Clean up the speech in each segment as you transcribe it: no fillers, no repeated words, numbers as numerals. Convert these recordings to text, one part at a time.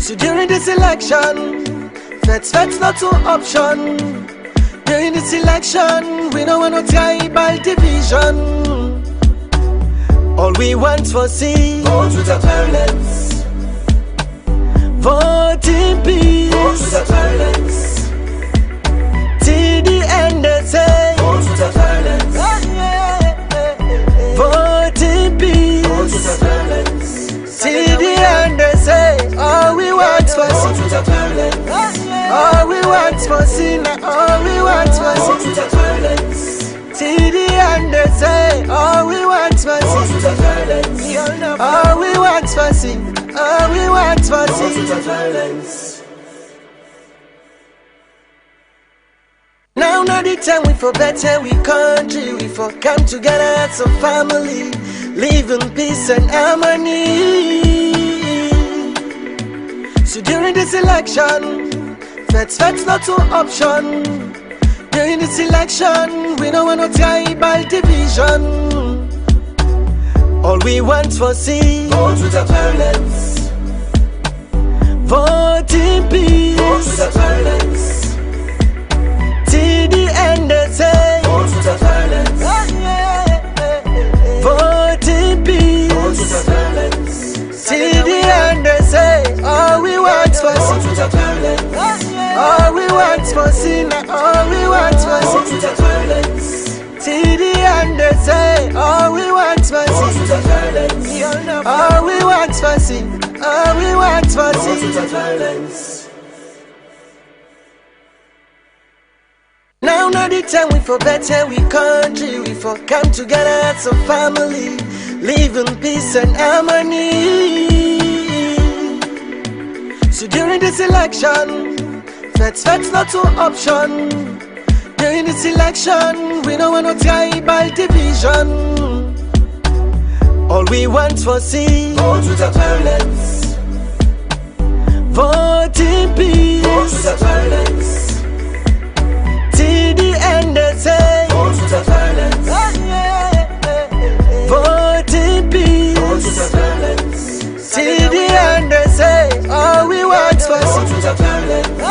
So during this election, that's not an option. During this election, we don't want no tribal division. All we want for see vote without violence. Vote in peace. Vote without violence. Till the end they say vote without violence. Vote in peace. Vote without violence. Till the end they say all we want for see vote without violence. All we want for see now, all we want for see vote without violence. Till the end they say all we want for see vote without violence. All we want for see, all we want for see vote without violence. Now not the time we for better we country, we for come together as a family, live in peace and harmony. So during this election, that's not an option. During this election, we don't want no tribal division. All we want for see vote without violence. Vote in peace. Vote without violence. Till the end they say vote without violence. Vote in peace. Vote without violence. Till the end they say all we want for see vote without violence. All we want for see now, all we want for see vote without violence. Till the end they say all we want for see vote without violence. All we want for see, all we want for see vote without violence. Now not the time we for better we country, we for come together as a family, live in peace and harmony. So during this election, that's not an option. During this election, we don't want no tribal division. All we want for see vote without violence. Vote in peace. Vote without violence. Till the end they say vote without violence. Vote in peace. Vote without violence. Till the end they say all we want for see vote without violence.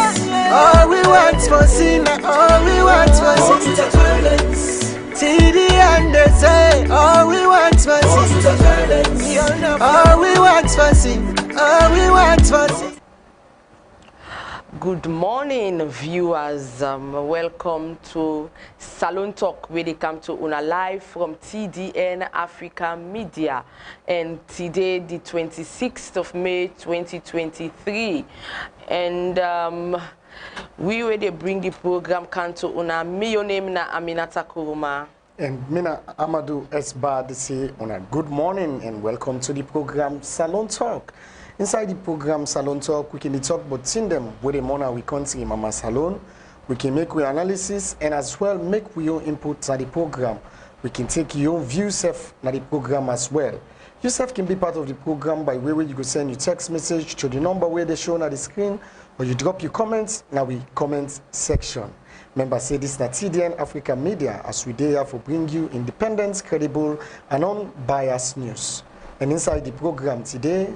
All we want for see now, all we want for see vote without violence. Till the end they say all we want for see vote without violence. All we want for see, all we want for see. Good morning, viewers. Welcome to Salon Talk, where they come to una live from TDN Africa Media. And today, the 26th of May, 2023. And we already bring the program to una. Me, your name na Aminata Koroma. And mina Amadu say una good morning and welcome to the program Salon Talk. Inside the program Salon Talk, we can talk about seeing them with the money we country Mama Salon. We can make your analysis and as well make your input to the program. We can take your views na the program as well. Yourself can be part of the program by way where you can send your text message to the number where they show on the screen, or you drop your comments in the comment section. Remember, say this is TDN Africa Media as we there for bring you independent, credible, and unbiased news. And inside the program today,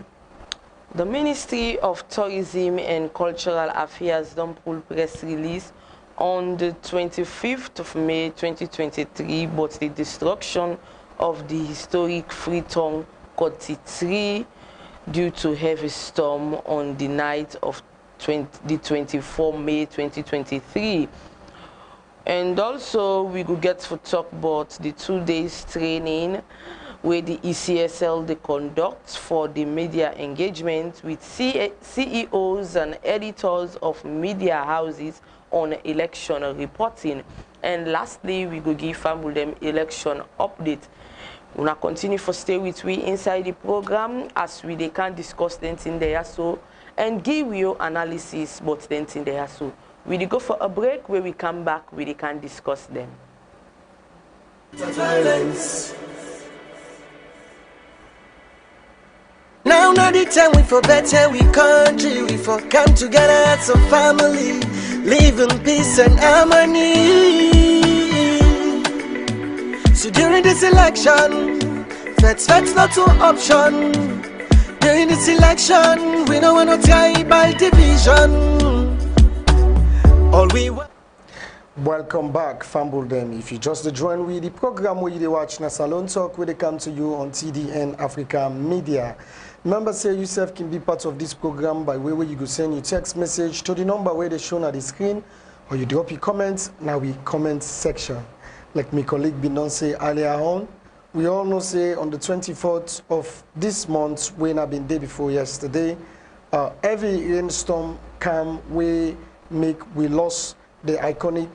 the Ministry of Tourism and Cultural Affairs don't pull press release on the 25th of May 2023 about the destruction of the historic Freetown Cotti due to heavy storm on the night of the 24 May 2023. And also we could get to talk about the 2 days training where the ECSL they conduct for the media engagement with CEOs and editors of media houses on election reporting. And lastly, we go give them election update. We will continue to stay with we inside the program as they can discuss things in there so and give you analysis about things in there so. We go for a break where we come back we can discuss them. Violence. Now not the time we for better we country, we for come together as a family, live in peace and harmony. So during this election, that's not an option. During this election, we don't want no tribal division. All we want. Welcome back, Fumble Them. If you just join with the program where you watch na Salone Talk, where they come to you on TDN Africa Media. Remember, say yourself can be part of this program by way where you go send your text message to the number where they shown at the screen, or you drop your comments. Now we comment section. Like my colleague Binon say earlier on, we all know say on the 24th of this month, when I've been there before yesterday, heavy rainstorm came, we lost the iconic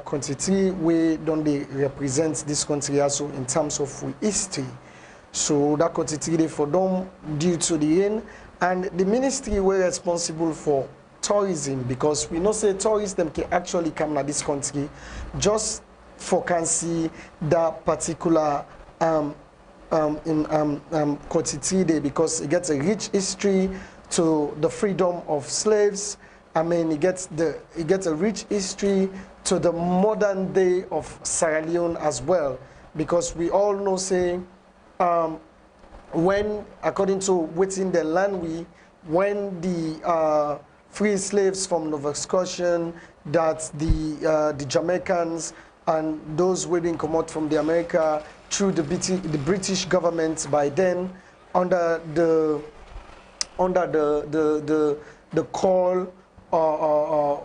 country where don't they represent this country also in terms of history. So that country they for them due to the rain, and the ministry were responsible for tourism, because we know say tourists them can actually come to this country just for can see that particular country there, because it gets a rich history to the freedom of slaves. I mean, it gets a rich history to the modern day of Sierra Leone as well, because we all know say when, according to within the land, when the free slaves from Nova Scotia, that the Jamaicans and those waiting come out from the America through the British government by then, under the call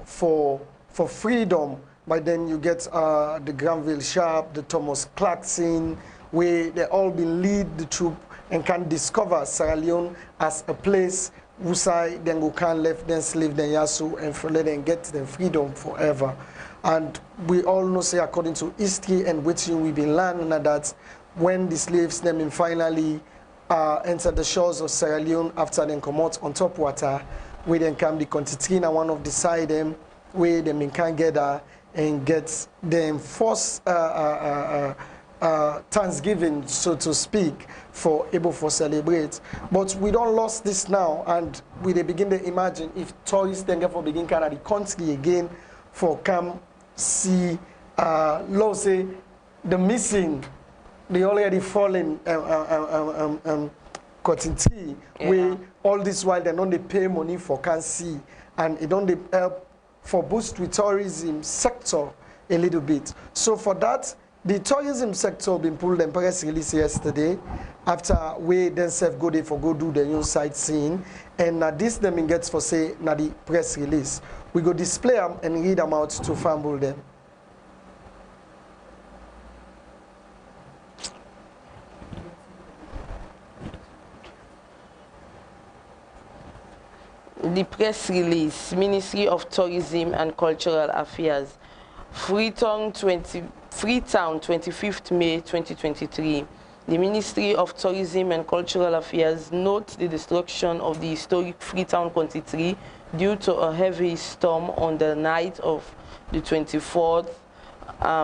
for freedom. By then you get the Granville Sharp, the Thomas Clarkson, where they all been lead the troop and can discover Sierra Leone as a place who say then go can left then slave then yasu and for let them get them freedom forever. And we all know say according to history and which we been learning that when the slaves them finally enter the shores of Sierra Leone after then come out on top water, where then come the Contitrina, one of the side them, where them can gather and get them first Thanksgiving, so to speak, for able for celebrate. But we don't lost this now, and we they begin to imagine if tourists then get for begin kind of the country again for come see law say the missing, the already fallen cotton tree, where all this while they don't they pay money for can see, and it don't they help for boost the tourism sector a little bit. So for that, the tourism sector been pulled in press release yesterday after we themselves go there for go do the new sightseeing, and this them gets for say na the press release. We go display them and read them out to fumble them. The press release, Ministry of Tourism and Cultural Affairs, Freetown, 25th May 2023. The Ministry of Tourism and Cultural Affairs note the destruction of the historic Freetown Country due to a heavy storm on the night of the 24th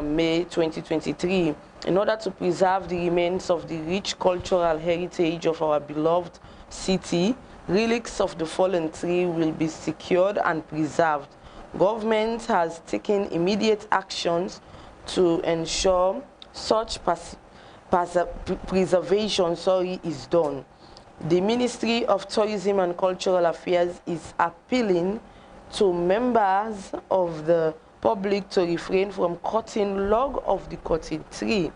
May 2023. In order to preserve the remains of the rich cultural heritage of our beloved city, relics of the fallen tree will be secured and preserved. Government has taken immediate actions to ensure such preservation is done. The Ministry of Tourism and Cultural Affairs is appealing to members of the public to refrain from cutting log of the cotton tree.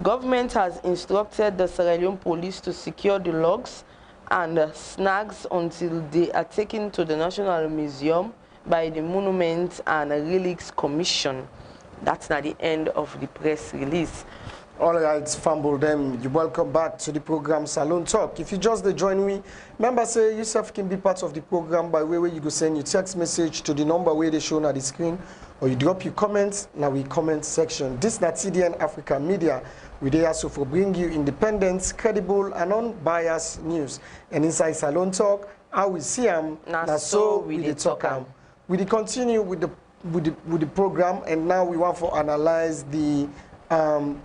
Government has instructed the Sierra Leone Police to secure the logs and snags until they are taken to the National Museum by the Monuments and Relics Commission. That's not the end of the press release. All right, fumble them. You welcome back to the program Salone Talk. If you just join me, remember say yourself can be part of the program by way where you go send your text message to the number where they shown at the screen, or you drop your comments now we comment section. This not TDN Africa Media. We there also for bring you independent, credible, and unbiased news. And inside Salone Talk, how we see them, so we talk them. We continue with the program, and now we want to analyze the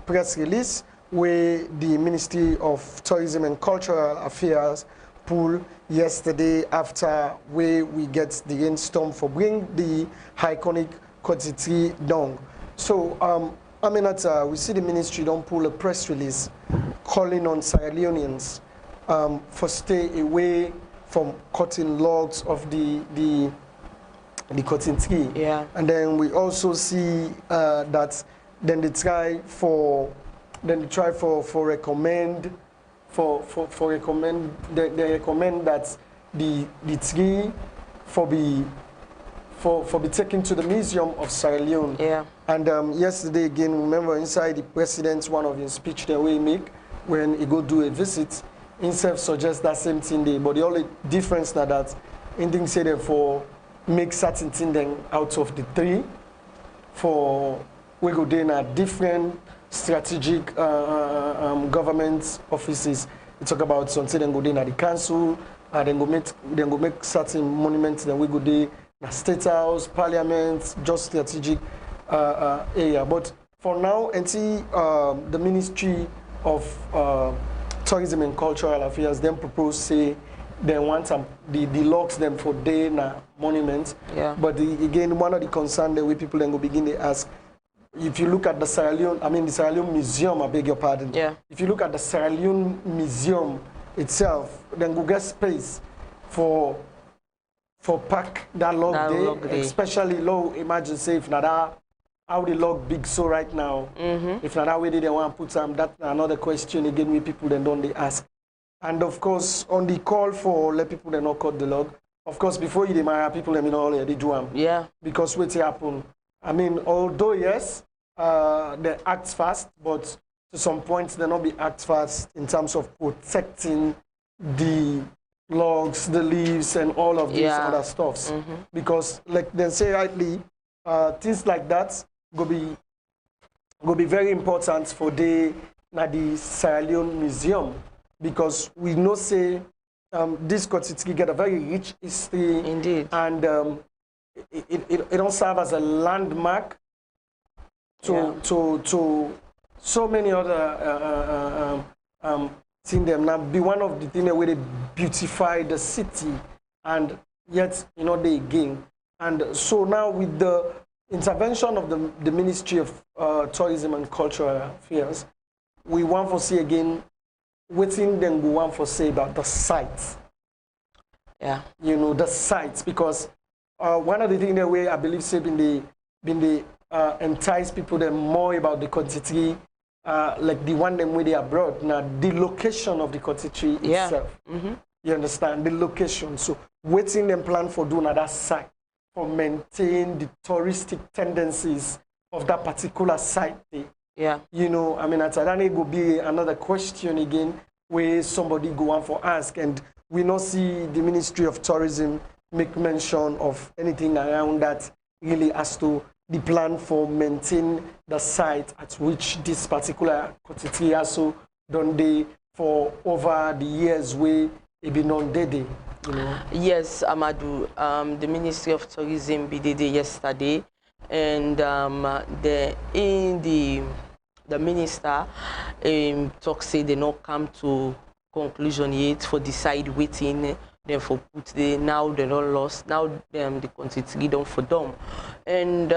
press release where the Ministry of Tourism and Cultural Affairs pulled yesterday after where we get the rainstorm for bring the iconic Kotiti down. So Aminata, we see the ministry don't pull a press release calling on Sierra Leoneans for stay away from cutting logs of the cotton tree. Yeah. And then we also see that then they try for recommend they recommend that the tree be taken to the Museum of Sierra Leone. Yeah. And yesterday again, remember inside the president's one of his speech that we make when he go do a visit, himself suggests that same thing there. But the only difference now that anything say that for make certain thing then out of the three, for we go there in different strategic government offices. We talk about something then go there at the council, then go make certain monuments. Then we go there na State House, Parliament, just strategic area. But for now, until the Ministry of Tourism and Cultural Affairs then propose say they want the logs them for day na monuments. Yeah. But again, one of the concerns that we people then go begin to ask, if you look at the Sierra Leone, the Sierra Leone Museum, I beg your pardon. Yeah. If you look at the Sierra Leone Museum itself, then go get space for pack that log day, especially low. Imagine say if not that how the log big so right now. If not that way they want to put some, that's another question again we people then don't they ask. And of course on the call for let people then not cut the log. Of course before you marry people let me know already do them. Yeah. Because what's happen. Although yes, they act fast, but to some points they not be act fast in terms of protecting the logs, the leaves, and all of these other stuffs. Because, like they say rightly, things like that go be very important for the Sierra Leone Museum, because we know say this country get a very rich history. Indeed. And it don't serve as a landmark to so many other things. Them now be one of the things where they beautify the city, and yet they again. And so now with the intervention of the Ministry of Tourism and Cultural Affairs, we want to see again waiting then we want to say about the sites. Yeah. The sites, because one of the things that way I believe say been the entice people them more about the quantity, like the one them where they are brought now, the location of the quantity itself. You understand the location. So waiting them plan for doing that site for maintain the touristic tendencies of that particular site. Yeah. That will be another question again where somebody go on for ask, and we not see the Ministry of Tourism make mention of anything around that really as to the plan for maintain the site at which this particular quantity also done day for over the years where it been on day. Yes, Amadu. The Ministry of Tourism be there yesterday, and the minister talk say they not come to conclusion yet for decide waiting. Then for put the now they not lost, now the quantity done for them. And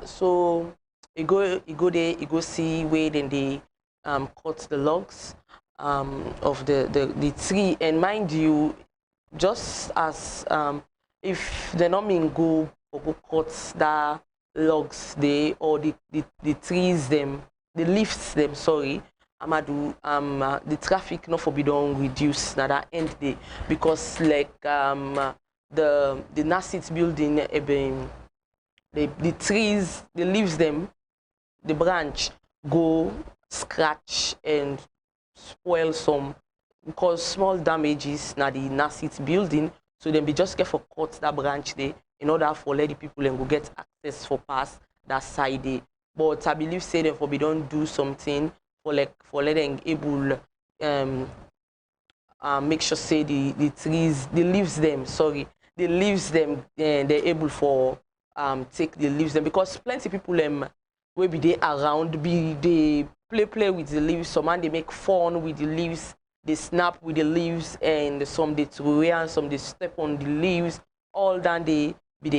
so you go there, you go see where then they cut the logs of the tree. And mind you, just as if they not mean go cut the logs there, or the trees them, the leaves them, sorry, Amadu, the traffic not forbidden reduce na that end day, because like the Nasit building, the trees, the leaves them, the branch go scratch and spoil some, cause small damages na the Nasit building. So then be just careful cut that branch there in order for let the people and go get access for pass that side there. But I believe say them for we don't do something for letting able make sure say the trees, the leaves them, sorry, the leaves them, they're able for take the leaves them, because plenty people will be there around, be they play with the leaves. Some man they make fun with the leaves, they snap with the leaves, and some they throw and some they step on the leaves. All that they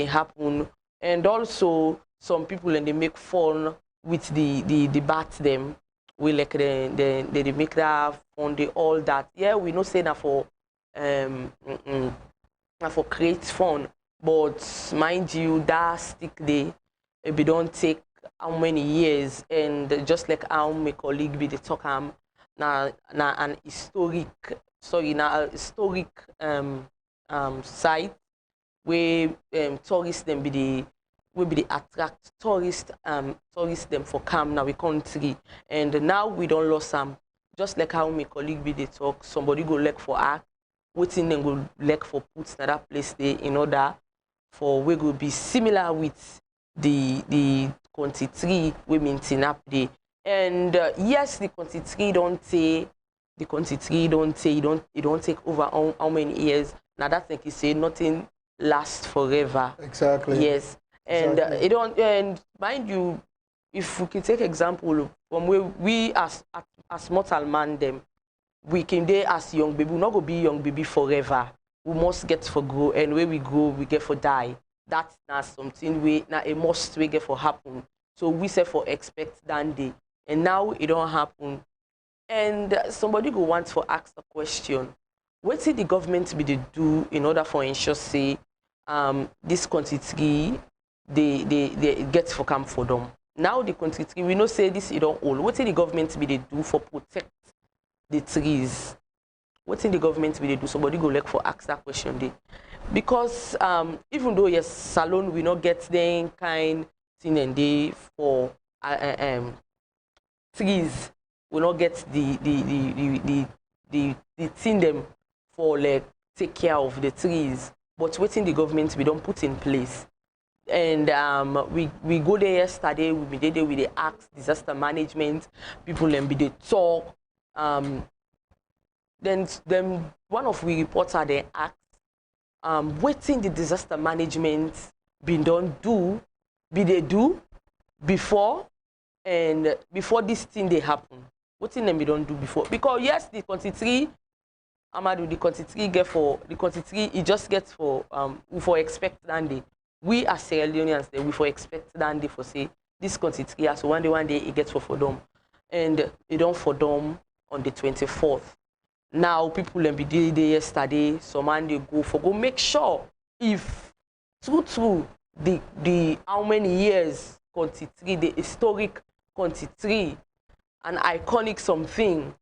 happen. And also some people and they make fun with the bat them we like they make that fund, all that. Yeah, we know say that for for create fun, but mind you, that stick day, we don't take how many years, and just like how my colleague be the talk na an historic, sorry, na a historic site where tourists them be the we be the attract tourists them for come now we country, and now we don't lose some, just like how my colleague be the talk, somebody go look for act, waiting then go look for put in that place there in order for we go be similar with the quantity we maintain up there. And yes, the quantity don't say it don't take over how many years. Now that thing is say nothing lasts forever. Exactly. Yes. And exactly. it don't, and mind you, if we can take example from where we as mortal man them, we can there as young baby, we not go be young baby forever. We must get for grow, and where we grow, we get for die. That's not something we now a must we get for happen. So we say for expect that day, and now it don't happen. And somebody go want for ask the question, what did the government be they do in order for ensure say this quantity they get for come for them? Now the quantity we know say this it don't all. What did the government be they do for protect the trees? What did the government be they do? Somebody go look for ask that question there. Because even though yes, SALONE we not get the kind thing and they for trees, we not get the thing them for like take care of the trees. But waiting the government we don't put in place. And we go there yesterday, we be there with the ask disaster management, people and be they talk. Then one of we reporter they ask waiting the disaster management been done be they do before, and before this thing they happen. What thing them be don't do before? Because yes, the quantity Amadu, the quantity get for the quantity it just gets for we for expect that day. We as Sierra Leoneans we for expect that day for say this quantity, so one day it gets for them, and it don't for them on the 24th. Now people be there yesterday, some man they go make sure if true the how many years quantity, the historic quantity, an iconic something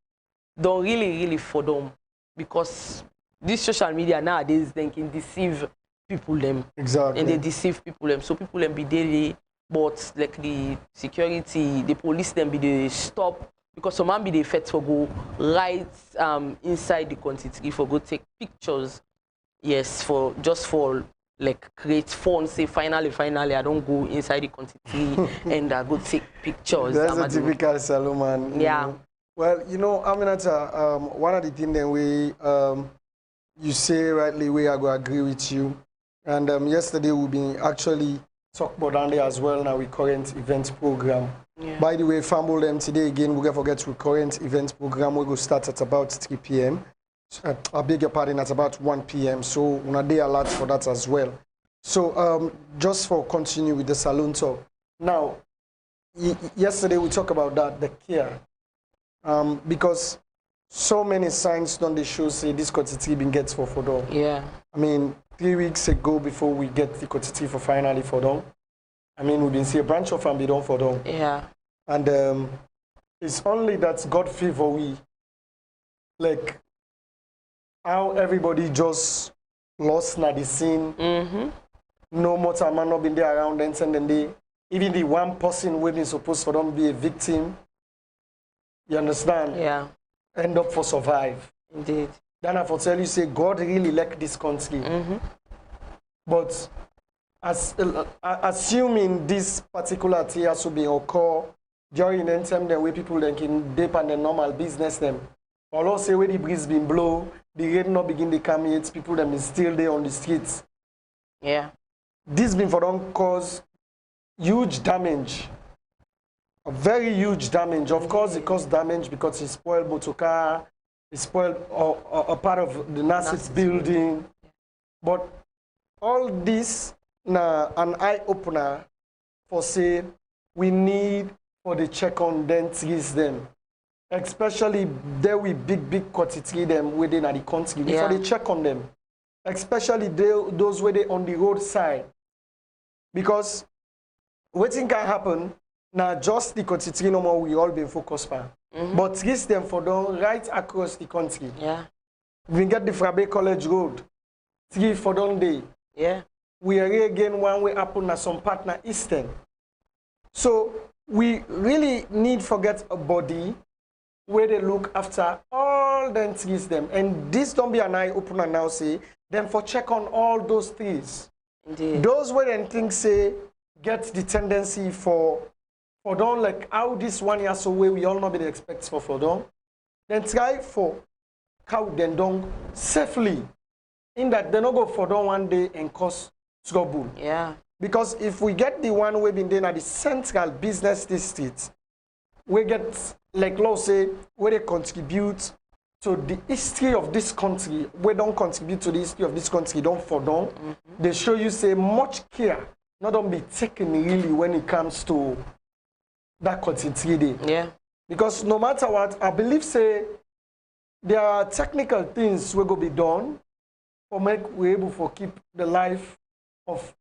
don't really for them, because this social media nowadays they can deceive people them. Exactly. And they deceive people them, so people them be daily, but like the security, the police them be they stop, because some man be the effect for go right inside the quantity for go take pictures. Yes, for just for like create fun, say finally I don't go inside the quantity and I go take pictures. That's a typical SALONE man. Yeah. Well, you know, Aminata, one of the things that we you say rightly, we are going to agree with you. And yesterday we've been actually talk about Andy as well now with current events program. Yeah. By the way, fumble them today again. We're going to forget to current events program. We're going to start at about 3 p.m. I beg your pardon, at about 1 p.m. So we're day alert for that as well. So just for continue with the SALONE talk. Now, yesterday we talked about that, the care. Because so many signs on the show say this quantity been gets for them. Yeah. I mean, 3 weeks ago before we get the quantity for finally for them. I mean, we've been see a branch of and be done for them. Yeah. And it's only that God favor we. Like, how everybody just lost na the scene. Mm-hmm. No more time man not been there around and then they even the one person who been supposed for them be a victim. You understand? Yeah. End up for survive. Indeed. Then I for tell you say God really like this country. Mm-hmm. But as assuming this particular thing has to be occur during the time the way people then can dip on the normal business them. Although say where the breeze been blow, the rain not begin to come yet, people them is still there on the streets. Yeah. This been for them cause huge damage. A very huge damage. Of course it caused damage because it spoiled motor car, it spoiled a part of the nurses building. But all this na an eye opener for say we need for the check on dentries them. especially there we big quantity them within the country before they check on them, especially those where they on the roadside, because waiting can happen now. Just the quantity no more we all been focused on, but reach them for them right across the country. We get the Frabe College Road 3 for them day. We are again one way happen at some partner Eastern. So we really need forget a body where they look after all them trees them. And this don't be an eye opener now say, then for check on all those trees. Indeed. Those where then things say get the tendency for don't like how this 1 year so way we all know be the expects for don't. Then try for how then don't safely in that they not go for don't one day and cause trouble. Because if we get the one we've been doing at the central business district, we get, like law say, where they contribute to the history of this country. We don't contribute to the history of this country, don't for them. They show you say much care, not don't be taken really when it comes to that concentrated. Because no matter what, I believe say there are technical things will go be done for make we able for keep the life of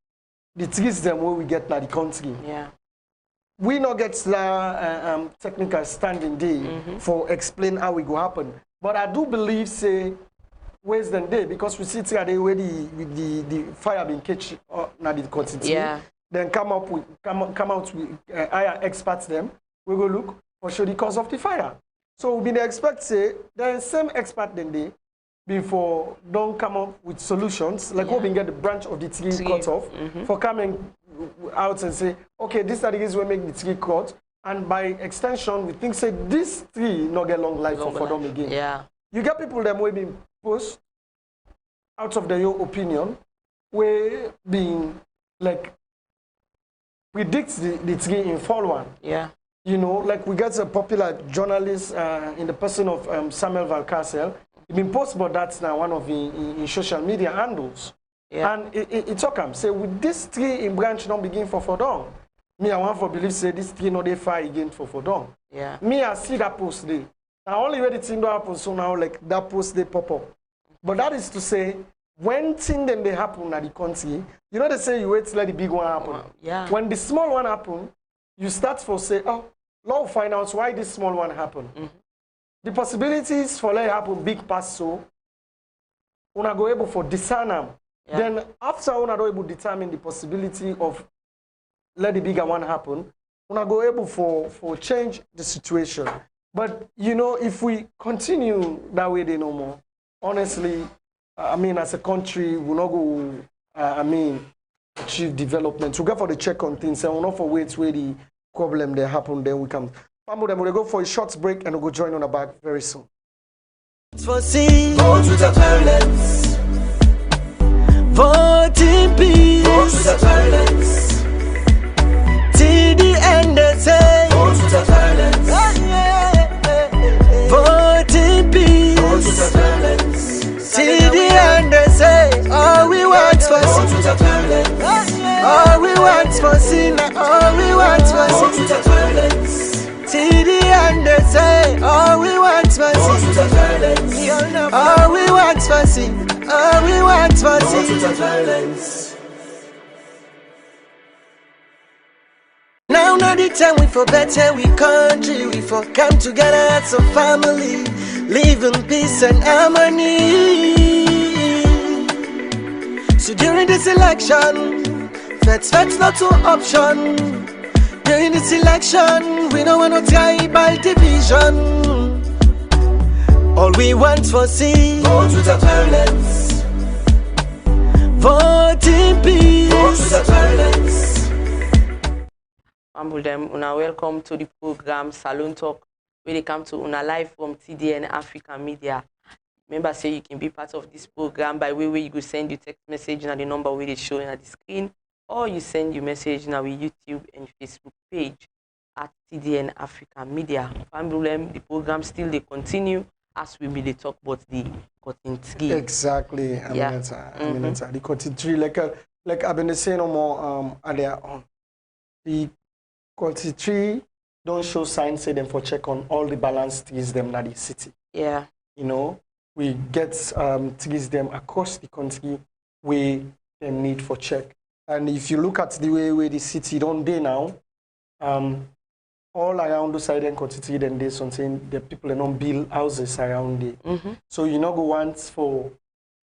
the trees them where we get now the country. We not get the technical standing day for explain how it go happen. But I do believe say ways than day because we see today where the fire been catch now the country. Then come out with higher experts them. We go look for sure the cause of the fire. So we been expect say the same expert than they before don't come up with solutions like we get the branch of the tree cut off for coming out and say, okay, this are the reasons we make the tree cut, and by extension we think say this tree not get long life for them again. You get people them will be pushed out of their own opinion, we being like predict the tree in fall one. You know, like we get a popular journalist in the person of Samuel Valcasel. It been post about that now one of the in social media handles. And it talk him say with this tree in branch don't begin for Fodong. Me I want for believe say this tree not they fire again for Fodong. Me I see that post there. Now only way the thing don't happen so now like that post they pop up. But that is to say when thing then they happen at the country, you know they say you wait till let the big one happen. When the small one happen, you start for say, oh, Lord find out why this small one happen. The possibilities for let it happen big pass so una go able for discern them. Then after una go able to determine the possibility of let the bigger one happen, una go able for change the situation. But you know, if we continue that way they no more, honestly, I mean as a country we not go achieve development. We go for the check on things and we not for wait where the problem they happen, then we can we'll go for a short break and we'll go join on the back very soon. Foresee, vote with the violence. Vote in peace. Vote with the violence. Till the end they say, vote with the violence. Vote in peace. Vote with the violence. Till the end they say, all we want for sin. Vote with the violence. All we want for sin. All we want for sin. Vote with the violence. Till the end they say, all we want for sin. All we want for sin. All we want for sin. Now not the time we for better we country. We for come together as a family, live in peace and harmony. So during this election, that's not an option. During this election, we don't want no tribal division. All we want for see, vote with the violence. Vote in peace. Vote with the violence. Una welcome to the program Salon Talk, where they come to una live from TDN Africa Media. Remember, say you can be part of this program by way where you could send your text message and the number where they show on the screen, or you send your message on our YouTube and Facebook page at TDN Africa Media. The program still they continue as we be they talk about the cotton tree. Exactly, Aminata. The cotton tree, like I've been saying no more earlier on. The cotton tree don't show signs, say them for check on all the balanced trees them in the city. Yeah. You know, we get trees them across the country where they need for check. And if you look at the way where the city don't day now, all around the side and country, then there's something the people don't build houses around it. So you know go once for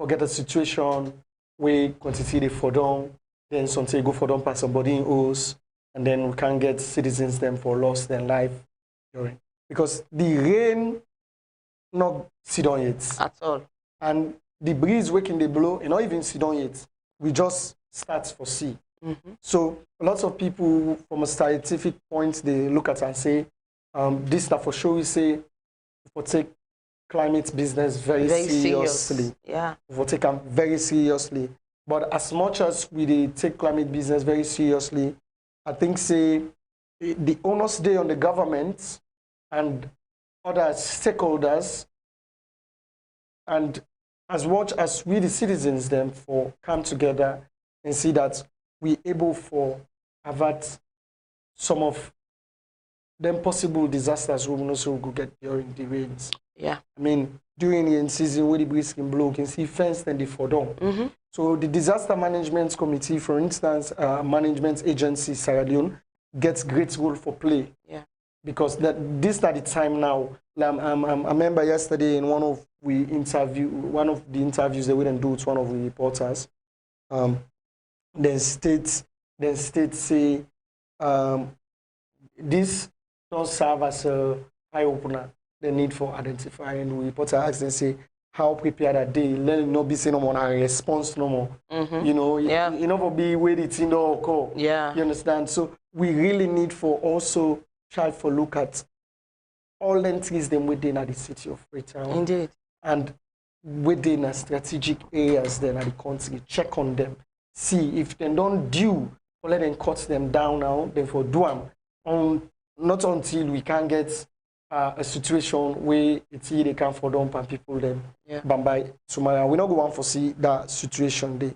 get a situation where quantity they fall down, then something go for down past somebody in house, and then we can get citizens them for lost their life during. Because the rain not sit down yet. At all. And the breeze waking they blow, and not even sit down yet. We just start for sea. So lots of people from a scientific point, they look at and say, this stuff for sure we say, we take climate business very seriously. Yeah. We take them very seriously. But as much as we take climate business very seriously, I think say the onus day on the government and other stakeholders, and as much as we the citizens them for come together and see that we able for avert some of them possible disasters we also go get during the rains. Yeah. I mean, during the season where the breeze can blow, you can see fence and the fall down. So the disaster management committee, for instance, management agency Sierra Leone, gets great role for play. Yeah. Because this is the time now. I remember yesterday in one of the interviews that we didn't do with one of the reporters. Then states say this don't serve as a eye opener. The need for identifying. The reporter asks them say how prepared are they? Let it not be saying no more a response no more. You know, you know for be where it's in the occur. Yeah. You understand? So we really need for also try for look at all entities them within the city of Freetown. Indeed. And within a strategic areas then at the country, check on them. See if they don't do, or let them cut them down now, then for do them. Not until we can get a situation where it's here they can for dump and people them by tomorrow. We're not going to see that situation there.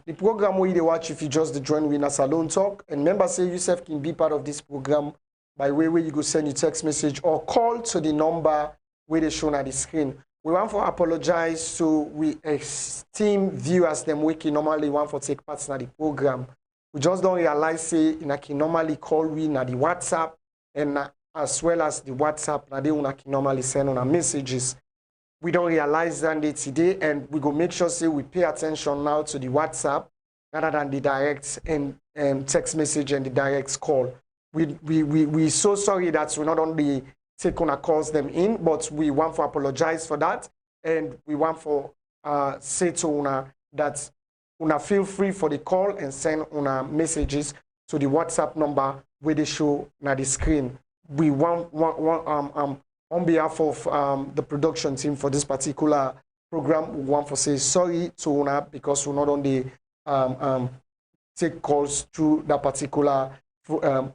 The program where they watch if you just join with a salon talk, and remember say yourself can be part of this program by way where you go send your text message or call to the number where they shown at the screen. We want to apologize to we esteemed viewers them we can normally want for take part in the program. We just don't realize say in a can normally call we na the WhatsApp and as well as the WhatsApp na they una can normally send on our messages. We don't realize that today, and we go make sure say we pay attention now to the WhatsApp rather than the direct and text message and the direct call. We so sorry that we not only take on calls them in, but we want to apologize for that, and we want for say to una that una feel free for the call and send una messages to the WhatsApp number where they show na the screen. We want on behalf of the production team for this particular program, we want to say sorry to una because we not only take calls through that particular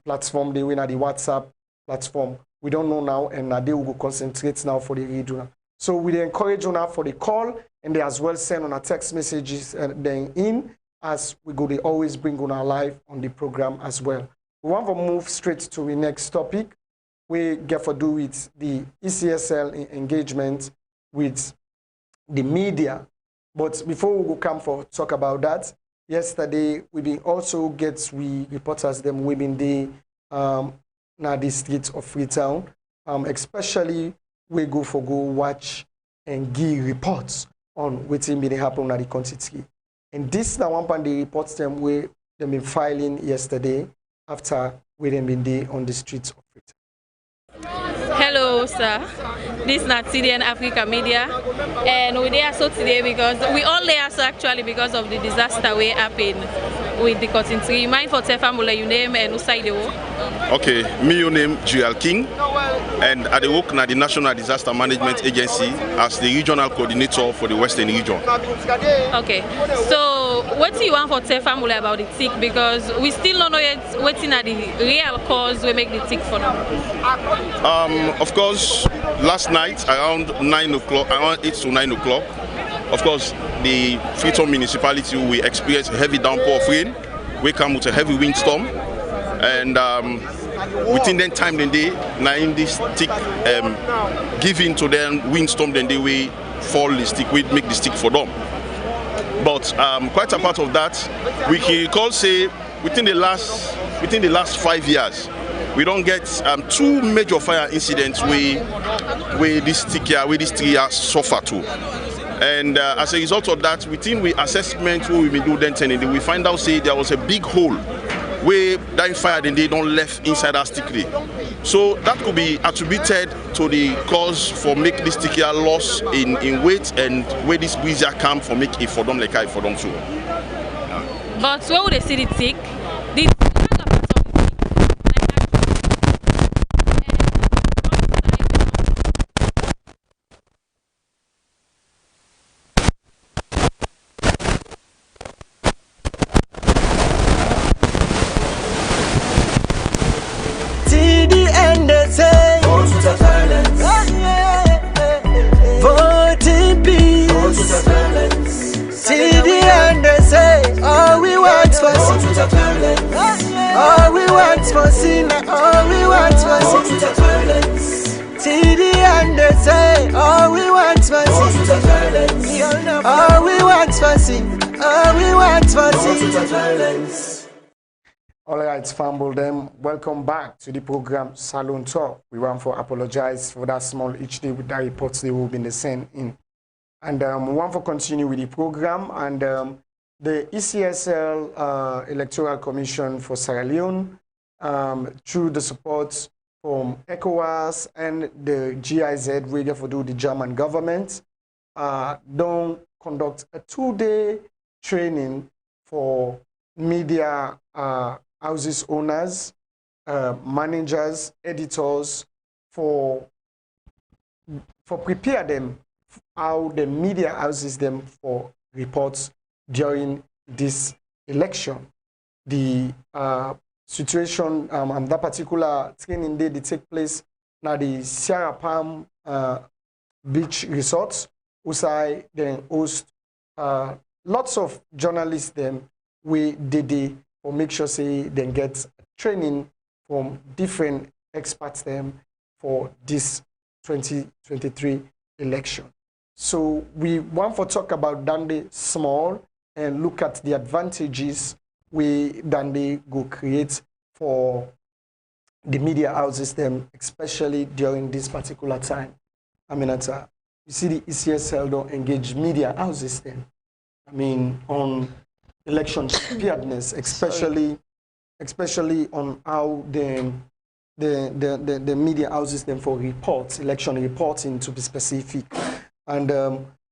platform. They win at the WhatsApp platform. We don't know now, and they will go concentrate now for the radio. So we encourage una for the call, and they as well send on our text messages then in as we go. They always bring on our live on the program as well. We want to move straight to the next topic. We get to do with the ECSL engagement with the media. But before we go come for talk about that, yesterday we been also reporters them we been the na the streets of Freetown, especially we go watch and give reports on what's been happen at the country. And this now one point the reports them where they been filing yesterday after we them been there on the streets of Freetown. Hello, sir. This is TDN Africa Media, and we're there so today because we all there so actually because of the disaster we happened with the cotton tree. Mind for Tefamula, you name and Usai the Okay, me your name Joel King, and I work at the National Disaster Management Agency as the regional coordinator for the Western region. Okay, so what do you want for Tefamula about the tick? Because we still don't know yet waiting at the real cause we make the tick for now. Of course, last night around 9 o'clock, around 8 to 9 o'clock, of course, the Freetown municipality we experienced a heavy downpour of rain. We come with a heavy windstorm, and within that time then they now in this stick giving to them windstorm then they will fall the stick, we make the stick for them. But quite a part of that, we can recall say within the last 5 years, we don't get 2 major fire incidents where this stick here, where this tree has suffered to. And as a result of that, within we assessment what we been do then we find out say there was a big hole where that fire then they don't left inside that stick tree. So that could be attributed to the cause for make this stick here loss in weight and where this breeze here come for make it for them like I for them too. But where would they see the tick? All we want for sin, all we want for sin. TD and they say, all we want for sin. All we want for sin, all we want for sin. All right, Fumble them. Welcome back to the program Salon Talk. We want to apologize for that small each day with that reports they will be sent in. And we want to continue with the program and the ECSL Electoral Commission for Sierra Leone, through the support from ECOWAS and the GIZ, ready for the German government, don't conduct a 2-day training for media houses owners, managers, editors, for prepare them how the media houses them for reports during this election. The situation and that particular training day they take place now the Sierra Palm beach resorts, usai then host lots of journalists them we did for make sure say then get training from different experts them for this 2023 election. So we want to talk about Dande small and look at the advantages we Dande go create for the media houses them, especially during this particular time. Aminata, you see the ECSL don't engage media houses then. I mean on election preparedness, especially on how the media houses them for reports, election reporting to be specific. And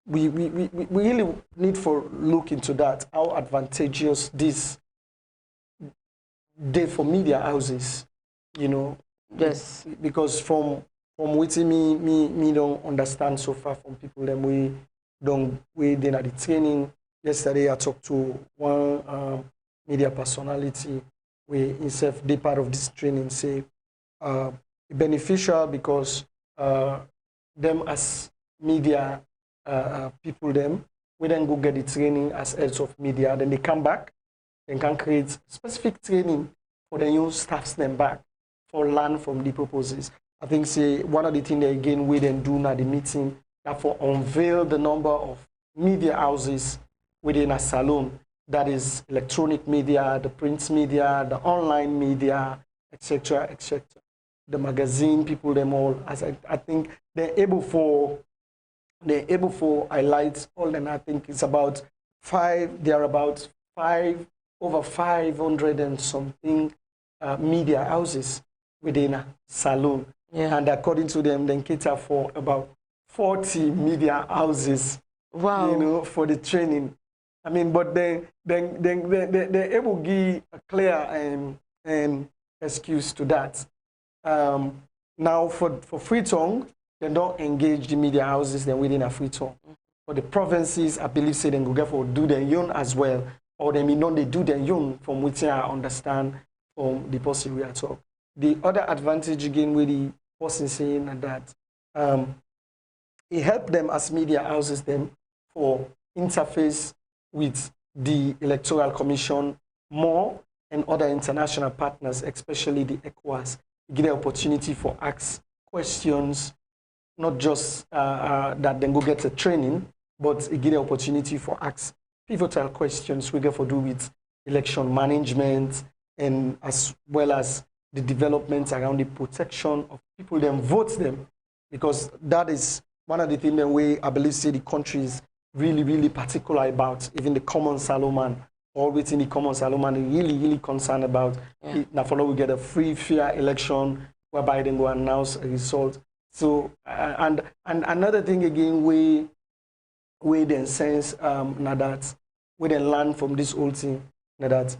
we really need for look into that, how advantageous this day for media houses, you know. Yes. Because from what me don't understand so far from people them we did at the training. Yesterday I talked to one media personality we himself they part of this training say beneficial because them as media people them we then go get the training as heads of media, then they come back and can create specific training for the new staffs them back for learn from the purposes. I think say one of the things they again we then do now the meeting that for unveil the number of media houses within a salon, that is electronic media, the print media, the online media, etc., etc. The magazine people them all, as I think they're able for highlight all, and I think it's about over 500 and something media houses within a salon. Yeah. And according to them, they cater for about 40 media houses. Wow. You know, for the training. I mean, but they're able to give a clear excuse to that. Now for free tongue, they don't engage the media houses then within a free tongue. For the provinces, I believe say they go get for do their own as well, or they may not they do their own from which I understand from the person we are talking. The other advantage again with the person saying that it helped them as media houses them for interface with the Electoral Commission more and other international partners, especially the ECOWAS. get the opportunity for ask questions, not just that then go get a training, but it get the opportunity for ask pivotal questions we get for do with election management and as well as the developments around the protection of people then vote them, because that is one of the things that we I believe say the country is really particular about. Even the common SALONE man, all within the common SALONE man, really concerned about. Now follow we get a free, fair election whereby then go announce a result. So and another thing again, we then sense now that we then learn from this whole thing now that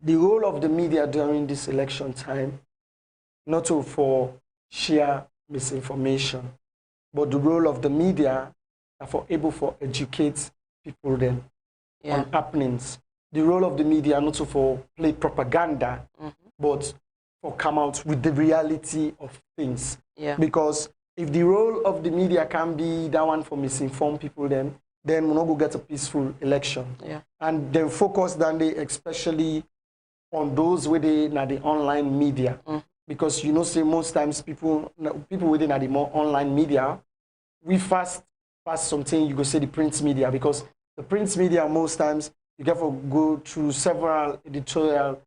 the role of the media during this election time, not to for share misinformation, but the role of the media are for able for educate people then on happenings. The role of the media not to for play propaganda, but for come out with the reality of things. Because if the role of the media can be that one for misinform people, then we're not going to get a peaceful election. And then focus then they especially on those within the online media. Because you know, say most times people within the more online media, we fast something you go say the print media, because the print media most times you get to go through several editorial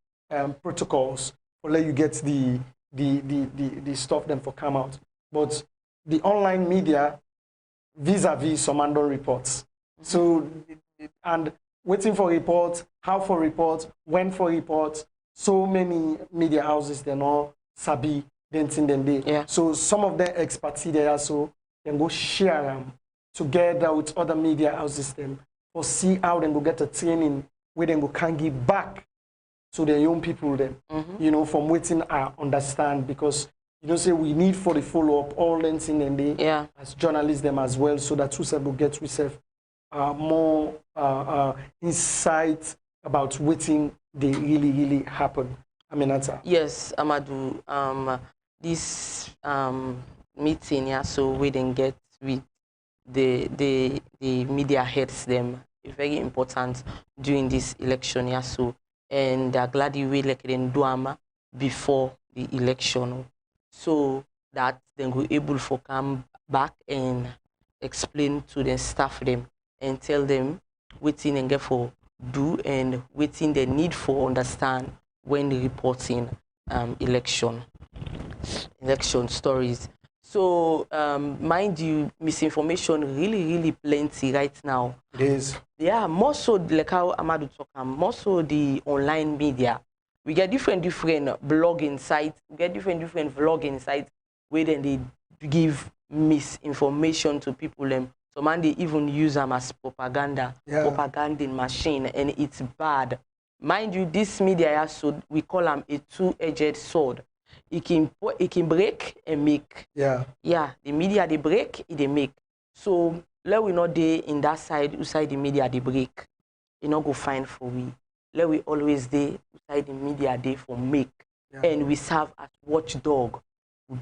protocols for let you get the stuff them for come out. But the online media vis-a-vis some random reports. So and waiting for reports, how for reports, when for reports. So many media houses they're not sabi then they. So some of their expertise there also then go share them together with other media houses them or see how they go get a training where they go can give back to the young people then. You know, from waiting I understand, because you know say we need for the follow-up all them thing and they as journalists them as well, so that we will get more insight about waiting they really happen. Aminata. Yes, Amadu. This meeting, so we then get with the media heads them very important during this election, so and they're glad you will like then do before the election, so that then we able to come back and explain to the staff them and tell them waiting and get for do and waiting the need for understand when reporting election stories. So mind you, misinformation really plenty right now. It is. Yeah, more so like how Amadu talk, more so the online media. We get different blogging sites, we get different vlogging sites where then they give misinformation to people. So man, they even use them as propaganda machine, and it's bad. Mind you, this media, so we call them a two-edged sword. It can break and make. The media they break, they make. So let we not dey in that side, inside the media they break. It not go fine for we. Let we always dey inside the media they for make. And we serve as watchdog.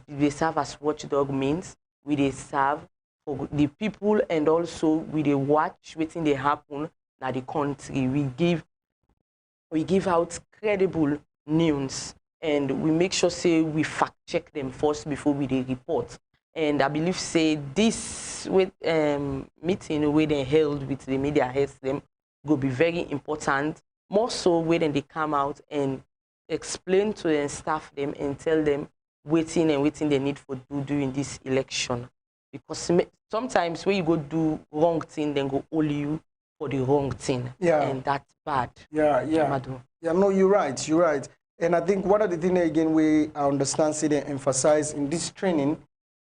We serve as watchdog means we they serve for the people, and also we they watch waiting they happen na the country. We give out credible news, and we make sure say we fact check them first before we they report. And I believe say this with meeting where they held with the media heads them will be very important. More so when they come out and explain to the staff them and tell them waiting they need for do during this election. Because sometimes when you go do wrong thing, then go hold you for the wrong thing. And that's bad. No, you're right. And I think one of the things again we understand, say they emphasize in this training,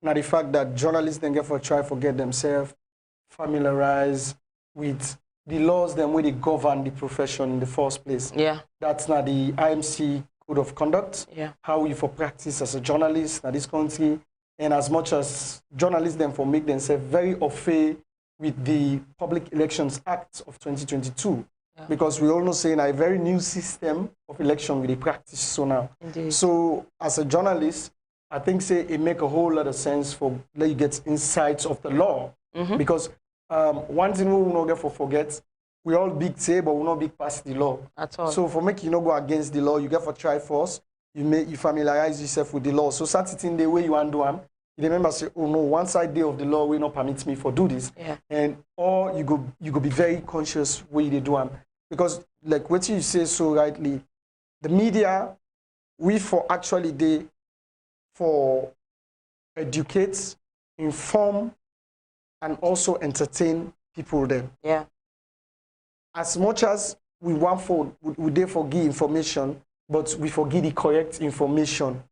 now the fact that journalists then get for try to get themselves familiarized with the laws then where they govern the profession in the first place. That's not the IMC code of conduct. How we for practice as a journalist in this country. And as much as journalists then for make themselves very au fait with the Public Elections Act of 2022. Because we all know saying a very new system of election with the practice so now. So as a journalist, I think say it make a whole lot of sense for let you get insights of the law. Because one thing we will not get for forget, we all big say, but we not big past the law. At all. So for making you not go against the law, you get for try first you familiarize yourself with the law. So certain the way you undo them, you remember say, oh no, one side day of the law will not permit me for do this. Yeah. And or you go be very conscious where they do them. Because like what you say so rightly, the media, we for actually they for educate, inform, and also entertain people then. Yeah. As much as we want for we therefore give information, but we forget the correct information.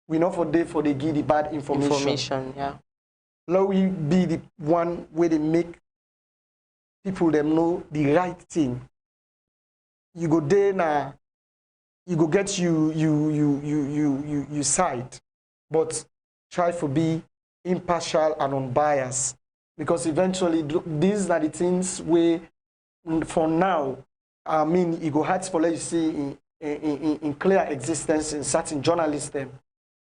We not for they give the bad information. Yeah. Let we be the one where they make people them know the right thing. You go there now, you go get you side, but try to be impartial and unbiased, because eventually these are the things where for now, I mean, it go hard for let you see in clear existence in certain journalists them,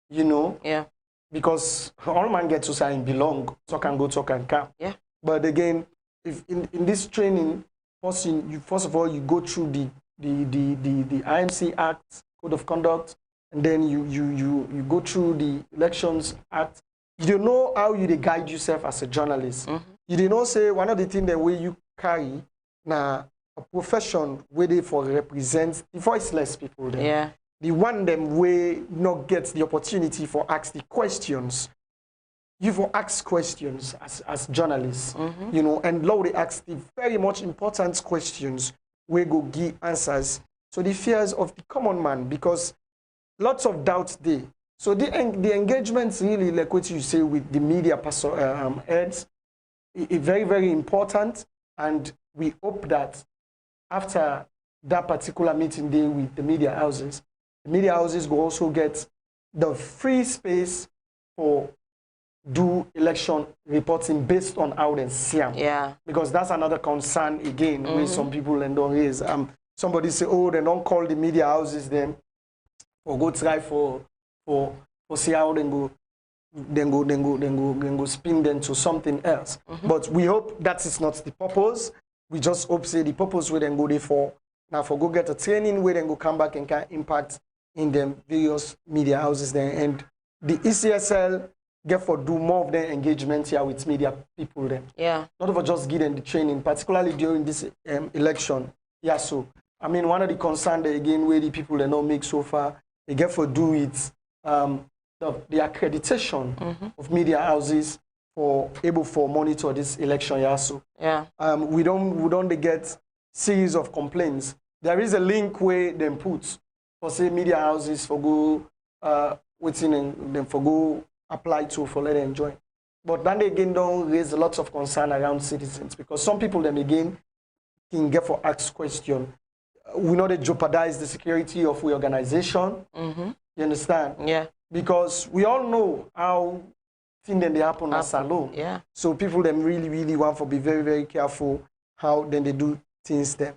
you know. Yeah. Because all man get to say belong, talk and go, talk and come. Yeah. But again, if in this training, first of all you go through the IMC Act, Code of Conduct, and then you go through the Elections Act. You don't know how you guide yourself as a journalist. Mm-hmm. You did not say one of the things that way you carry now a profession where they for represent the voiceless people there. Yeah. The one them way not get the opportunity for ask the questions. You for ask questions as journalists, you know, and law they ask the very much important questions where go give answers to the fears of the common man, because lots of doubts there. So the engagements really, like what you say with the media heads, is very, very important. And we hope that after that particular meeting day with the media houses will also get the free space for do election reporting based on how they see them. Yeah. Because that's another concern again, where some people don't raise. Somebody say, oh, they don't call the media houses them or go try for see how they go spin them to something else. But we hope that is not the purpose. We just hope say the purpose where they go there for now for go get a training where they go come back and can impact in them various media houses there, and the ECSL get for do more of their engagement here with media people then. Yeah. Not for just give them the training, particularly during this election. Yeah, so I mean one of the concerns again where the people they don't make so far, they get for do it the accreditation of media houses for able for monitor this election. Yeah, so yeah. we don't get series of complaints. There is a link where them put for say media houses for go waiting and them for go apply to for let them join. But then they again don't raise lots of concern around citizens, because some people them again can get for ask question. We know they jeopardize the security of the organization. You understand? Yeah. Because we all know how things then they happen at SALONE. Yeah. So people them really want to be very, very careful how then they do things them.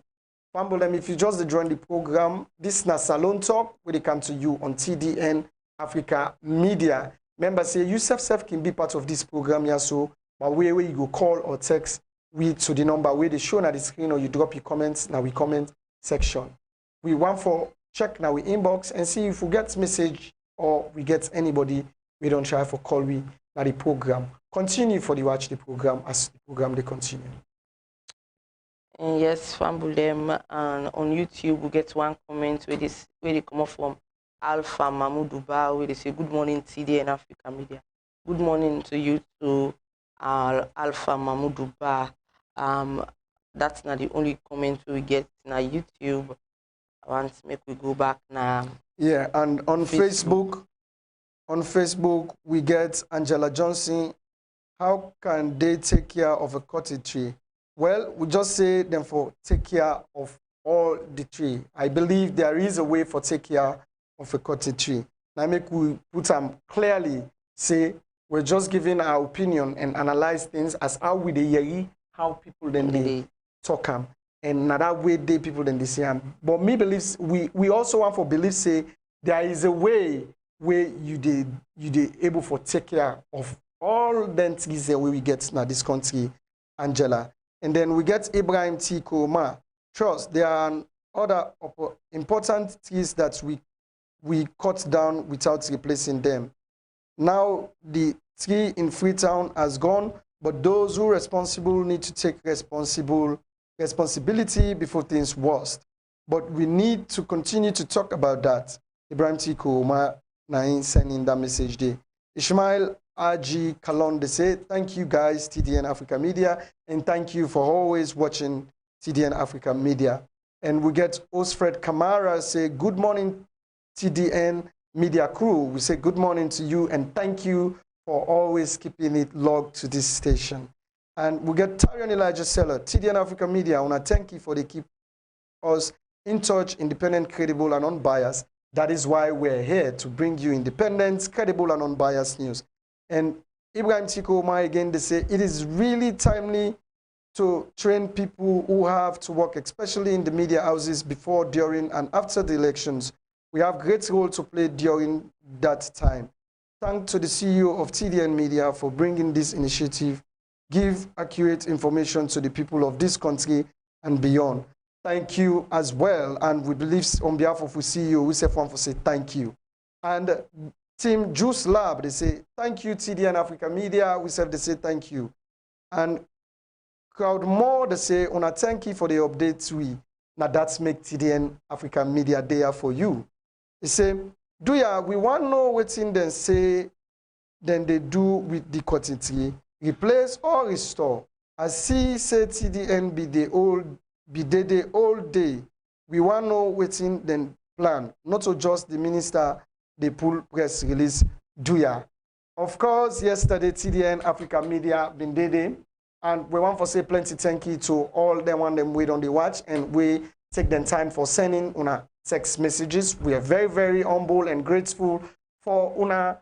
Famble them, if you just join the program, this is SALONE Talk, where they come to you on TDN Africa Media. Remember, say you self can be part of this program here, so but where you go call or text we to the number where they show on the screen, or you drop your comments now we comment section. We want for check now we inbox and see if we get message or we get anybody. We don't try for call we now the program. Continue for the watch the program as the program they continue. And yes, Fambulem, and on YouTube we get one comment where they come up from Alpha Mahmoud Ba, where they say good morning TD and Africa Media. Good morning to you to Alpha Mahmoud Ba. That's not the only comment we get on YouTube. I want to make we go back now. Yeah, and on Facebook we get Angela Johnson. How can they take care of a cottage tree? Well, we just say them for take care of all the tree. I believe there is a way for take care of a cottage tree. Now make we put them clearly say we're just giving our opinion and analyze things as how we they hear how people then they talk them, and not that way they people then they see them. But me believes we also want for believe say there is a way where you they able for take care of all the trees that we get now this country, Angela. And then we get Ibrahim T. Koroma. Trust, there are other important trees that we we cut down without replacing them. Now the tree in Freetown has gone, but those who are responsible need to take responsibility before things worst. But we need to continue to talk about that. Ibrahim T. Koroma Nain sending that message there. Ishmael R.G. Kalon, they say, thank you guys, TDN Africa Media, and thank you for always watching TDN Africa Media. And we get Osfred Kamara say, good morning, TDN Media crew. We say good morning to you and thank you for always keeping it logged to this station. And we get Tyrion Elijah Seller, TDN Africa Media, I want to thank you for the keep us in touch, independent, credible, and unbiased. That is why we're here, to bring you independent, credible, and unbiased news. And Ibrahim Tikoma, again, they say it is really timely to train people who have to work, especially in the media houses, before, during, and after the elections. We have great role to play during that time. Thanks to the CEO of TDN Media for bringing this initiative, give accurate information to the people of this country and beyond. Thank you as well, and we believe on behalf of the CEO, we say for say thank you. And Team Juice Lab, they say, thank you, TDN Africa Media. We say, they say, thank you. And Crowd More, they say, on thank you for the updates. Now that's make TDN Africa Media there for you. They say, we want to know what's in them say, then they do with the quantity, replace or restore. As see, say TDN be the old day. We want to know what's in them plan, not so just the minister, they pull press release, Of course, yesterday, TDN Africa Media been there, and we want to say plenty thank you to all them and them wait on the watch, and we take them time for sending una text messages. We are very, very humble and grateful for una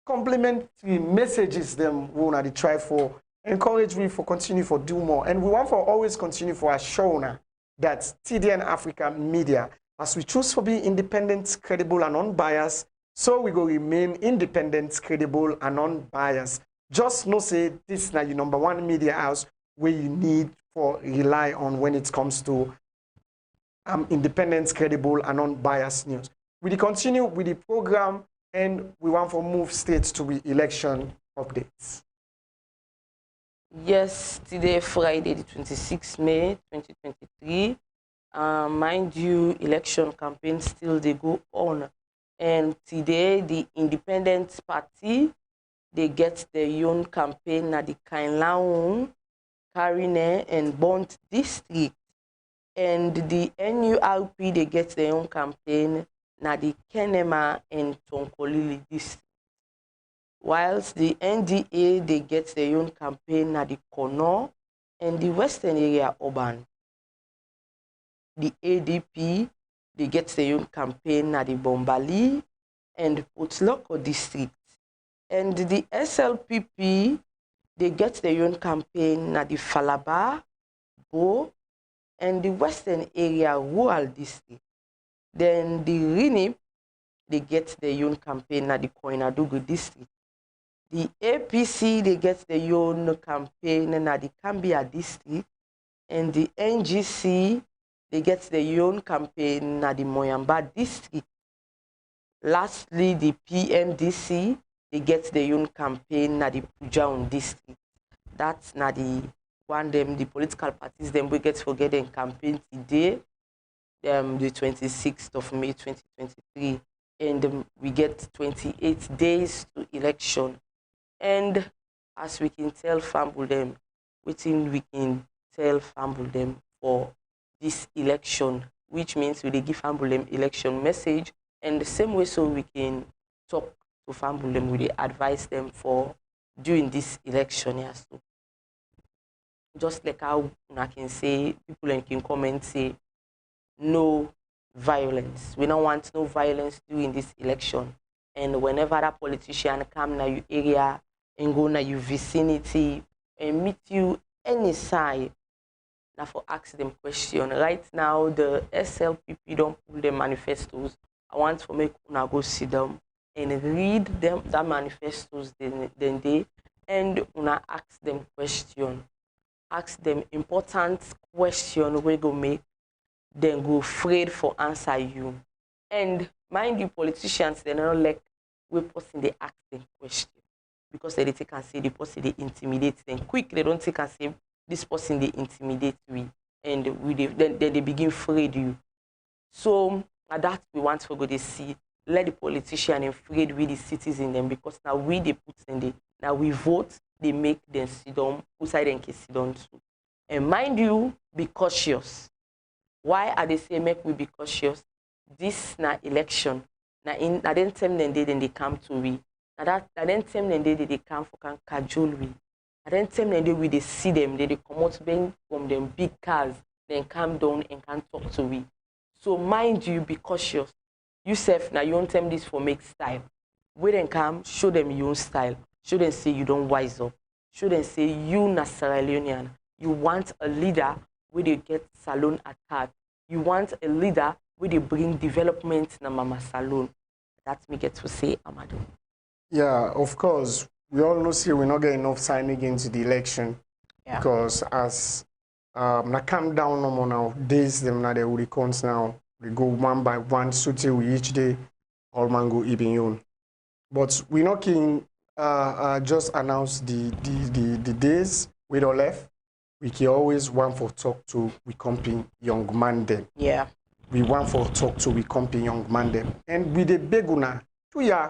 complimentary messages them we una try for encourage we for continue for do more. And we want for always continue for assure una that TDN Africa Media, as we choose to be independent, credible, and unbiased, so we go remain independent, credible, and unbiased. Just know say this is now your #1 media house where you need for rely on when it comes to independent, credible, and unbiased news. We continue with the program, and we want to move straight to the election updates. Yes, today, Friday, the 26th May 2023. Mind you, election campaign still they go on. And today, the Independent Party, they get their own campaign at the Kainlaun, Karine, and Bont district. And the NURP, they get their own campaign at the Kenema and Tonkolili district. Whilst the NDA, they get their own campaign at the Kono and the Western Area Urban. The ADP, they get their own campaign at the Bombali and Potloko district. And the SLPP, they get their own campaign at the Falaba, Bo, and the Western Area Rural district. Then the RINIP, they get their own campaign at the Koinadugu district. The APC, they get their own campaign at the Kambia district. And the NGC, they get their own campaign at the Moyamba district. Lastly, the PMDC, they get their own campaign at the Pujaun district. That's not the one them, the political parties, them we get for getting campaign today, the 26th of May 2023. And we get 28 days to election. And as we can tell Famble them, within we can tell Famble them for this election, which means we give Famble them election message, and the same way so we can talk to Famble them, we advise them for doing this election here. So just like how I can say, people can come and say no violence. We don't want no violence during this election. And whenever that politician come to your area and go to your vicinity and meet you any side, now for ask them question. Right now, the SLPP don't pull the manifestos. I want to make una go sit down and read them that manifestos then they and una ask them question. Ask them important question we go make, then go afraid for answer you. And mind you, politicians, they're not like we person they ask them question. Because they take and say the person they intimidate them quick. They don't take and say this person they intimidate we. And then they begin afraid you. So that we want to go to see. Let the politician afraid with the citizens them because now we they put in the now we vote, they make them sit down, who side and sit down too. And mind you, be cautious. Why are they say make we be cautious? This na election. Na then time then they come to we. Na then time then they come for can cajole we. Na then time then we they see them, they come out from them big cars, then come down and can talk to we. So mind you, be cautious. Yourself now you don't tell this for make style. When they come, show them your own style. Show them say you don't wise up. Show them say you na Sierra Leonean. You want a leader where they get SALONE at heart. You want a leader where they bring development na Mama SALONE. That's me get to say, Amadu. Yeah, of course. We all know see we're not getting enough signing into the election. Yeah. Because as na calm down no more now, days them now they will count now. We go one by one, so till we each day all man go even young. But we're not can just announce the days we don't left. We can always want for talk to we company young man them. Yeah. We want for talk to we company young man them. And with the beguna, to ya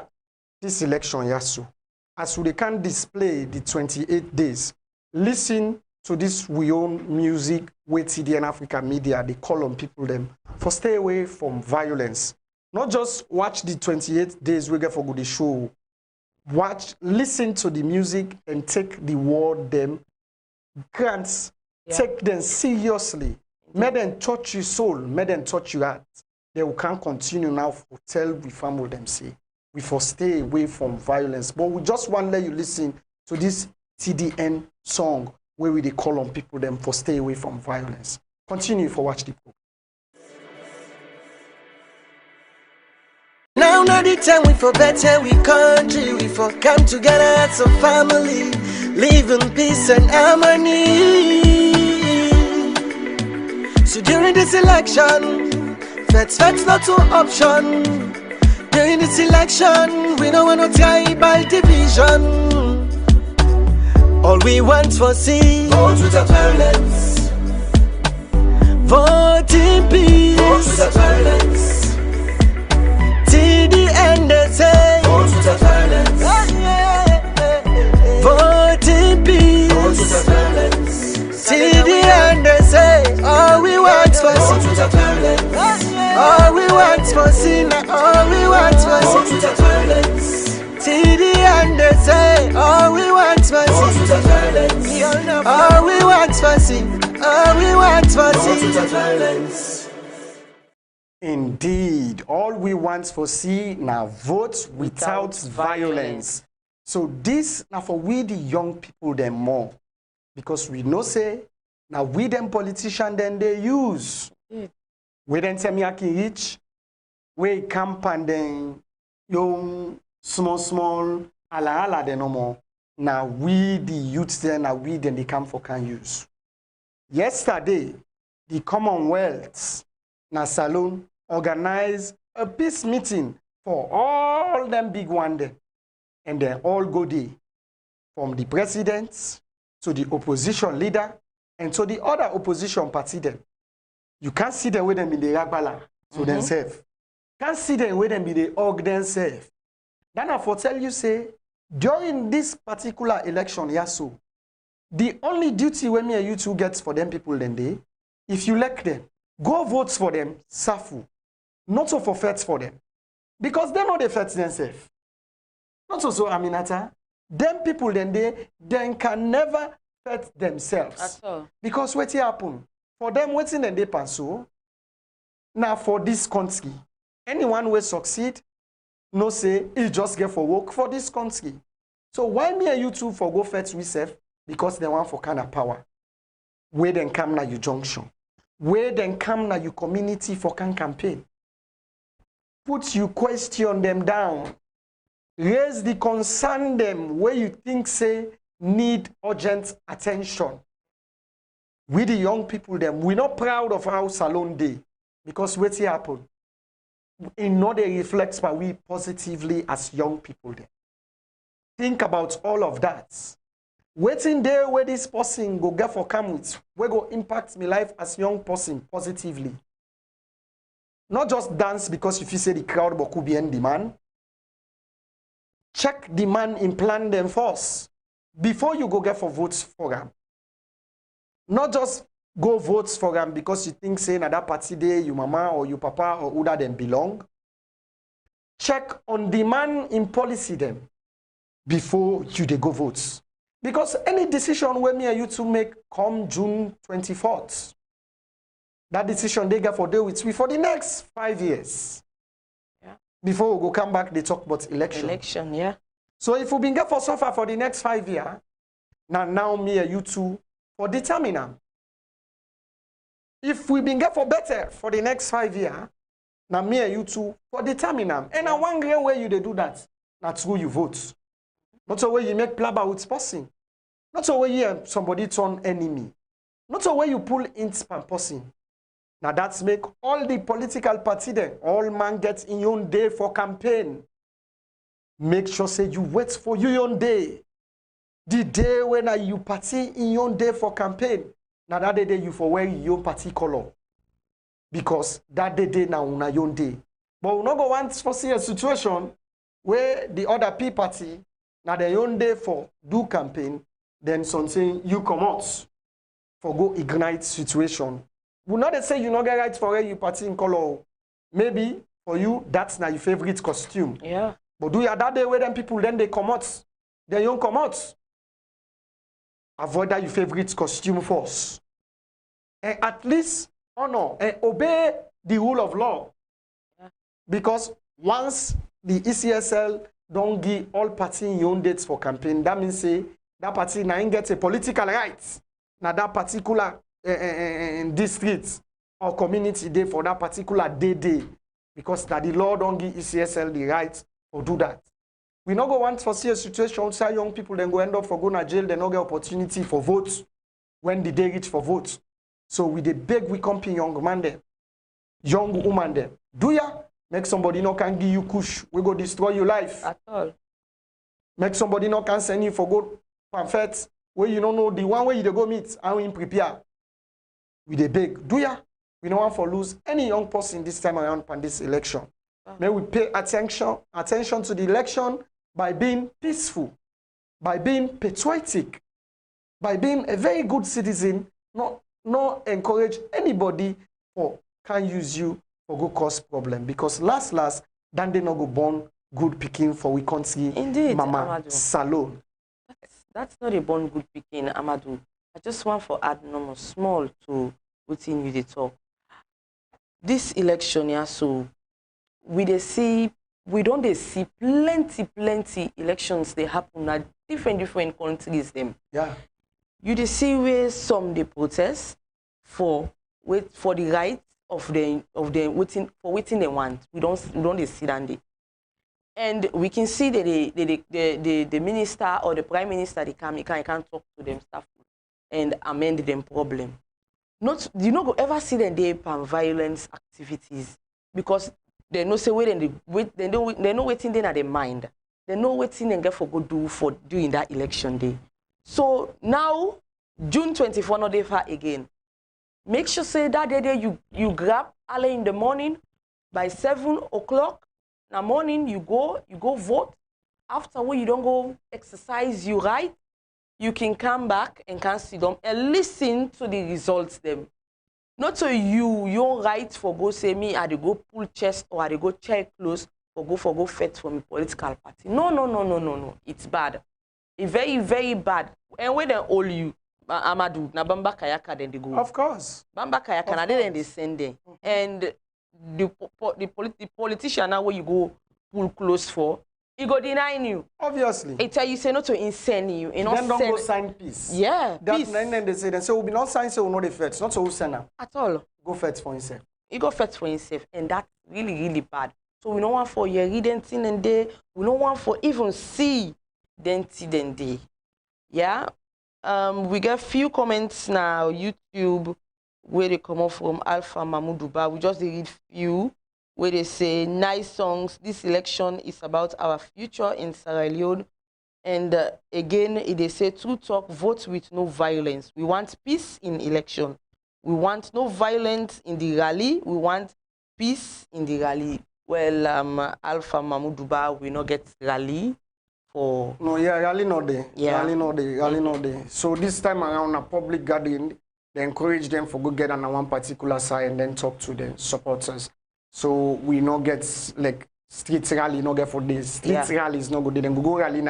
this election yasu. As we can display the 28 days, listen to this we own music with TDN Africa Media, they call on people them for stay away from violence. Not just watch the 28 days we get for good show. Watch, listen to the music and take the word them grants, take them seriously. Make them touch your soul, make them touch your heart. They can continue now to tell we family them say. We for stay away from violence. But we just want to let you listen to this TDN song where we they call on people them for stay away from violence. Continue for watch the program. Now not the time we for better we country, we for come together as a family, live in peace and harmony. So during this election, that's not an option. During this election, we don't want no tribal division. All we want for see, vote without violence. Vote in peace, vote without violence. Till the end they say, vote without violence. Vote in peace, vote without violence. Till the end they say, all we want for see, vote without violence. All we want for see, all we want for see, vote without violence. Till the end they say, all we want for see, vote without violence. All we want for see, all we want for see, vote without violence. Indeed, all we want for see now vote without violence. So this now for we the young people them more, because we know say now we them politicians then they use. We then tell me I can reach, we camp and then young small ala then no more. Now we the youth then now we then they come for can use. Yesterday, the Commonwealth na SALONE organize a peace meeting for all them big one there. And they all go there, from the president to the opposition leader and to the other opposition party them. You can't see them with them in the Ragbala to themselves. Can't see them with them in the org themselves. Then I for tell you say, during this particular election, yaso, the only duty when me and you two gets for them people then they, if you elect them, go vote for them, Safu. Not so for fets for them. Because they know they fets themselves. Not so Aminata. Them people then they can never fet themselves. At all. Because what happen? For them waiting and they pass so. Now for this country, anyone will succeed, no say he just get for work for this country. So why me and you two for go fet we self? Because they want for kind of power. Where then come na you junction. Where then come na you community for can campaign. Put you question them down. Raise the concern them where you think say need urgent attention. We the young people them, we're not proud of our SALONE day. Because what's happen? in order reflects by we positively as young people there. Think about all of that. Waiting there where this person go get for come with, where go impact my life as young person positively. Not just dance because if you say the crowd but could be in demand. Check the man in plan them first before you go get for votes for them. Not just go votes for them because you think saying at that party day your mama or your papa or who that them belong. Check on the man in policy them before you they go votes. Because any decision where me and you to make come June 24th, that decision they get for deal with me for the next 5 years. Yeah. Before we go come back, they talk about election. Election, yeah. So if we been get for so far for the next 5 years, now me and you two for determine them. If we been get for better for the next 5 years, now me and you two for determine them. And now one great way you they do that, that's who you vote. Not a way you make plaba with person. Not a way you somebody turn enemy. Not a way you pull in spam person. Now that's make all the political party there, all man gets in your own day for campaign. Make sure say you wait for your own day. The day when you party in your own day for campaign. Now that day you for wear your own party color. Because that day now una your own day. But we not go want to see a situation where the other P party now their own day for do campaign, then something you come out for go ignite situation. We not say you not get right for where you party in color. Maybe for you that's not your favorite costume. Yeah. But do you that day where them people then they come out, they don't come out. Avoid that your favorite costume first. And at least honor and obey the rule of law. Yeah. Because once the ECSL don't give all party your own dates for campaign, that means say that party now gets a political right. Now that particular district or community day for that particular day. Because that the law don't give ECSL the right to do that. We not go want to see a situation where young people then go end up for going to jail, they not get opportunity for votes when the day reach for votes. So we dey beg we company young man there, young woman there. Do ya? Make somebody no can give you kush, we go destroy your life. At all. Make somebody no can send you for go pamphlet where you don't know the one way you dey go meet and we prepare. We dey beg. Do ya? We don't want to lose any young person this time around on this election. May we pay attention to the election by being peaceful, by being patriotic, by being a very good citizen, not encourage anybody for can use you for go cause problem. Because last, then they not go born good picking for we country. Indeed, Mama Amadu. Salone. That's not a born good picking, Amadu. I just want for add no small to within you the talk. This election, yeah, so we don't see plenty elections they happen at different countries them. Yeah. You see where some they protest for the right of the waiting they want. We don't see that day. And we can see that the minister or the prime minister they can't talk to them stuff and amend them problem. You not go ever see them they violence activities because they know say where they know waiting then at their mind. They know waiting and get for go do for during that election day. So now June 24 not there far again. Make sure say that day you grab early in the morning by 7 o'clock in the morning you go vote. After you don't go exercise your right, you can come back and can sit down and listen to the results them. Not so your right for go say me I go pull chest or I go check close for go fight for me political party. No. It's bad. It's very, very bad. And when they all you Amadu, na Bamba Kayaka then they go. Of course. Bamba Kayaka na then they send them. And the politician now where you go pull close for, he go deny you. Obviously. It tell you say not to insane you. Then don't go sign peace. Yeah, peace. Then they say then so we not sign so we know the feds. Not so who send them. At all. Go feds for himself. He go fight for himself, and that's really, really bad. So we don't want for your reading thing and day. We don't want for even see then day. Yeah. We get few comments now YouTube where they come up from Alpha Mamuduba. We just read few. where they say nice songs. This election is about our future in Sierra Leone. And again, they say true talk, vote with no violence. We want peace in election. We want no violence in the rally. We want peace in the rally. Well, Alpha Mamuduba will not get rally for... No, yeah, rally not there. Yeah. Rally not there. Rally not there. So this time around, a public gathering, they encourage them for go get on one particular side and then talk to the supporters. So we not get like street rally, not get for this. Street rally is not good. Then go rally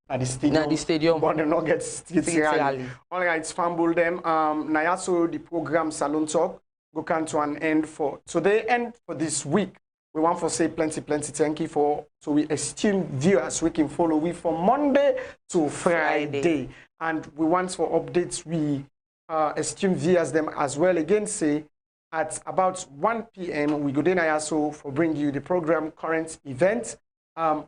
at the stadium. The stadium. But they not get street rally. All right, fumble them. Now also the program Salon Talk go come to an end for today and for this week. We want to say plenty thank you for, so we esteemed viewers we can follow we from Monday to Friday. And we want for updates we esteemed viewers them as well. Again, say at about 1 p.m. we go then also for bring you the program current event.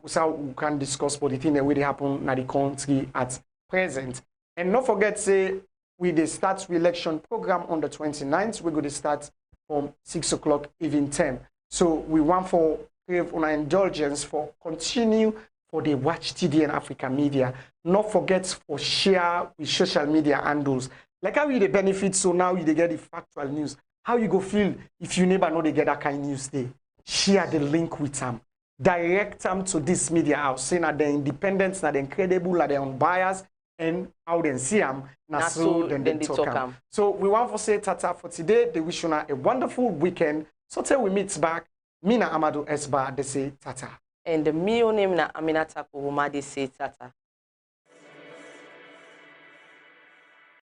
So we can discuss what the thing that really happen in the country at present. And not forget say we the start election program on the 29th. We're going to start from 6 o'clock even 10. So we want for crave on our indulgence for continue for the watch TDN Africa media. Not forget for share with social media handles. Like how you the benefit, so now you they get the factual news. How you go feel if you never know they get that kind of news day. Share the link with them. Direct them to this media house, saying that they're independent, that they're incredible, that they're unbiased, and how they see them, so then they talk them. So we want to say tata for today. They wish you a wonderful weekend. So till we meet back, Mina Amadu Esba, they say tata. And me name na Aminata Koroma, they say tata.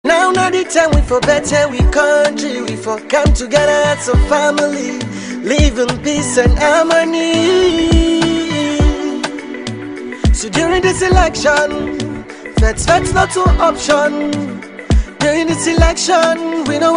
Now not the time we for better we country, we for come together as a family, live in peace and harmony. So during this election, that's not an option. During this election, we don't